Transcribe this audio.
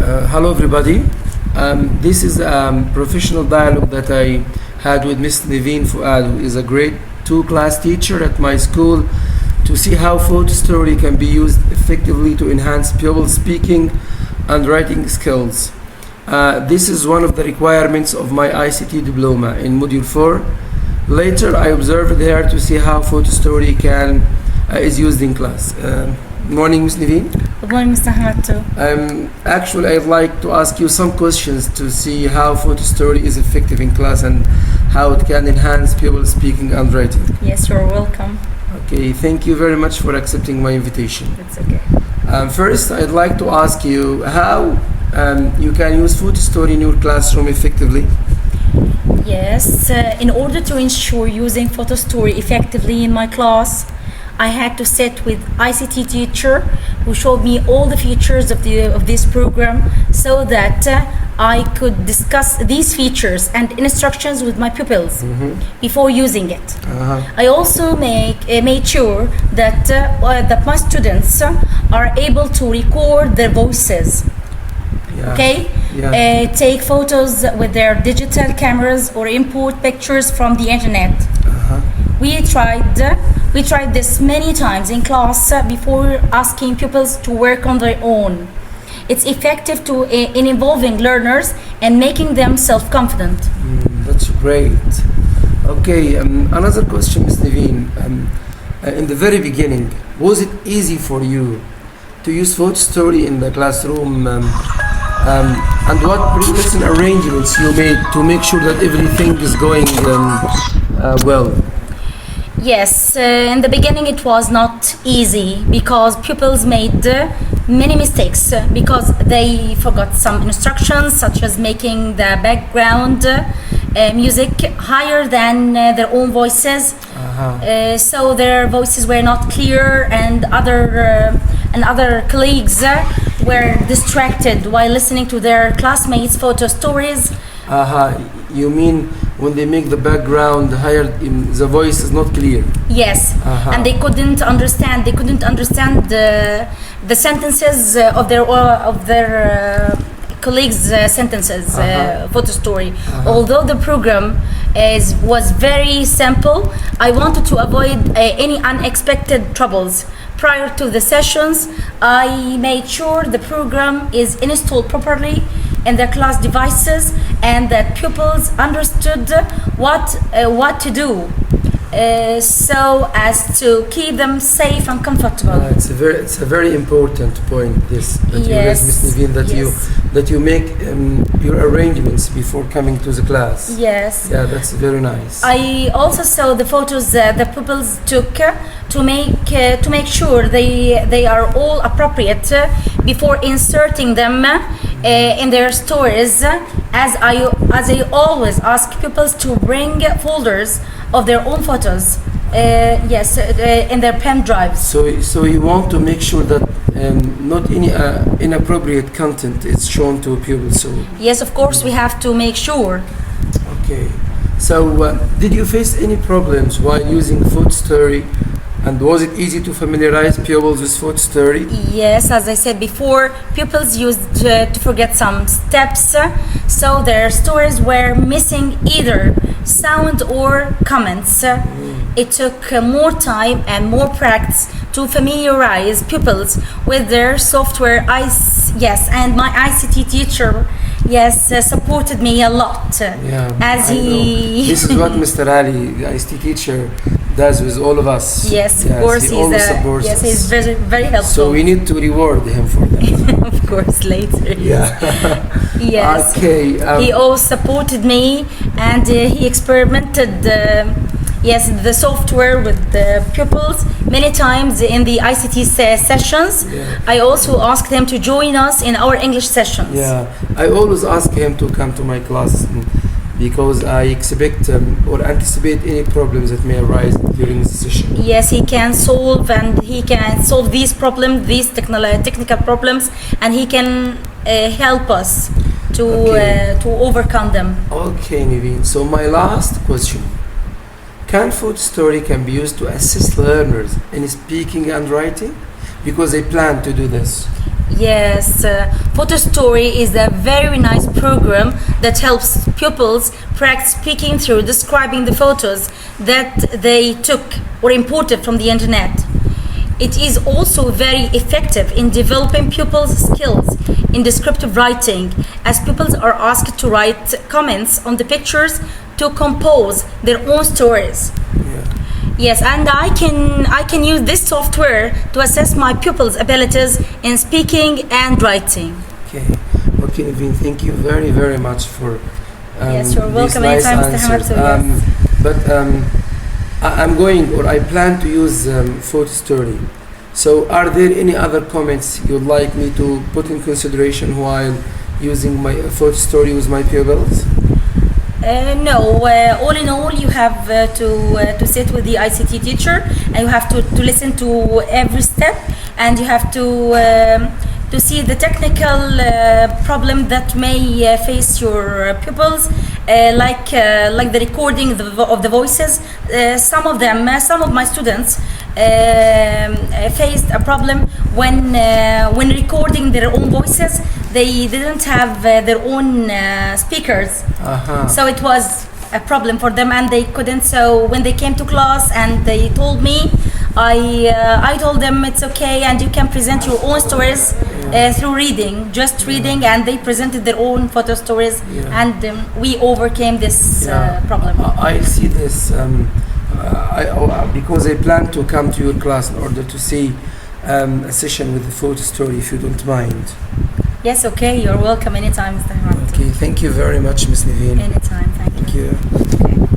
Hello everybody. This is a professional dialogue that I had with Miss Niveen Fuad, who is a grade 2 class teacher at my school, to see how photo story can be used effectively to enhance pupils' speaking and writing skills. This is one of the requirements of my ICT diploma in Module 4. Later, I observed there to see how photo story is used in class. Morning, Ms. Niveen. Good morning, Mr. Ahmed too. Actually, I'd like to ask you some questions to see how photo story is effective in class and how it can enhance pupils' speaking and writing. Yes, you're welcome. Okay, thank you very much for accepting my invitation. It's okay. First, I'd like to ask you how you can use photo story in your classroom effectively. Yes, in order to ensure using photo story effectively in my class, I had to sit with ICT teacher who showed me all the features of this program so that I could discuss these features and instructions with my pupils before using it. I also made sure that my students are able to record their voices. Yeah. Okay, Yeah. take photos with their digital cameras or import pictures from the internet. We tried this many times in class before asking pupils to work on their own. It's effective in involving learners and making them self-confident. That's great. Okay, another question, Ms. Niveen. In the very beginning, was it easy for you to use photo story in the classroom? And what pre-lesson arrangements you made to make sure that everything is going well? Yes, in the beginning it was not easy because pupils made many mistakes because they forgot some instructions, such as making the background music higher than their own voices. So their voices were not clear, and other colleagues were distracted while listening to their classmates' photo stories. You mean when they make the background higher, the voice is not clear? Yes, and they couldn't understand. They couldn't understand the sentences of their colleagues' sentences. Photo story. Although the program was very simple, I wanted to avoid any unexpected troubles. Prior to the sessions, I made sure the program is installed properly in their class devices and that pupils understood what to do so as to keep them safe and comfortable. It's a very important point, this that you raised, Ms. Niveen, that you make your arrangements before coming to the class. Yes. Yeah, that's very nice. I also saw the photos the pupils took to make sure they are all appropriate before inserting them in their stories, as I always ask pupils to bring folders of their own photos, in their pen drives. So you want to make sure that not any inappropriate content is shown to pupils. So yes, of course, we have to make sure. okay. So did you face any problems while using photo story? And was it easy to familiarize pupils with photo story? Yes, as I said before, pupils used to forget some steps, so their stories were missing either sound or comments. It took more time and more practice to familiarize pupils with their software. And my ICT teacher, supported me a lot. This is what Mr. Ali, the ICT teacher, does with all of us. Yes, of course, he always supports us. he's very, very helpful. So we need to reward him for that. Of course, later. Yeah. Yes. Okay. He always supported me, and he experimented the software with the pupils many times in the ICT sessions. I also asked him to join us in our English sessions. Yeah, I always ask him to come to my class because I expect or anticipate any problems that may arise during the session. Yes, he can solve these problems, these technical problems, and he can help us to overcome them. Okay, Niveen. So my last question. Can photo story be used to assist learners in speaking and writing? Because they plan to do this. Yes, Photo Story is a very nice program that helps pupils practice speaking through describing the photos that they took or imported from the internet. It is also very effective in developing pupils' skills in descriptive writing, as pupils are asked to write comments on the pictures to compose their own stories. Yeah. Yes, and I can use this software to assess my pupils' abilities in speaking and writing. Okay. Okay, Naveen, thank you very, very much for Yes, you're these welcome nice anytime, Mr. answers. Hamad, so But I'm going, or I plan to use Photo Story. So, are there any other comments you'd like me to put in consideration while using my Photo Story with my pupils? No, all in all, you have to sit with the ICT teacher, and you have to listen to every step, and you have to see the technical problem that may face your pupils, like the recording of the voices. Some of my students faced a problem when recording their own voices. They didn't have their own speakers, so it was a problem for them, and they couldn't. So when they came to class and they told me, I told them it's okay, and you can present your own stories through reading, just reading, and they presented their own photo stories, and we overcame this problem. I see this because I plan to come to your class in order to see a session with the Photo Story, if you don't mind. Yes, okay, you're welcome anytime, Mr. Hamad. Okay, thank you very much, Ms. Naveen. Anytime, thank you. Thank you. Okay.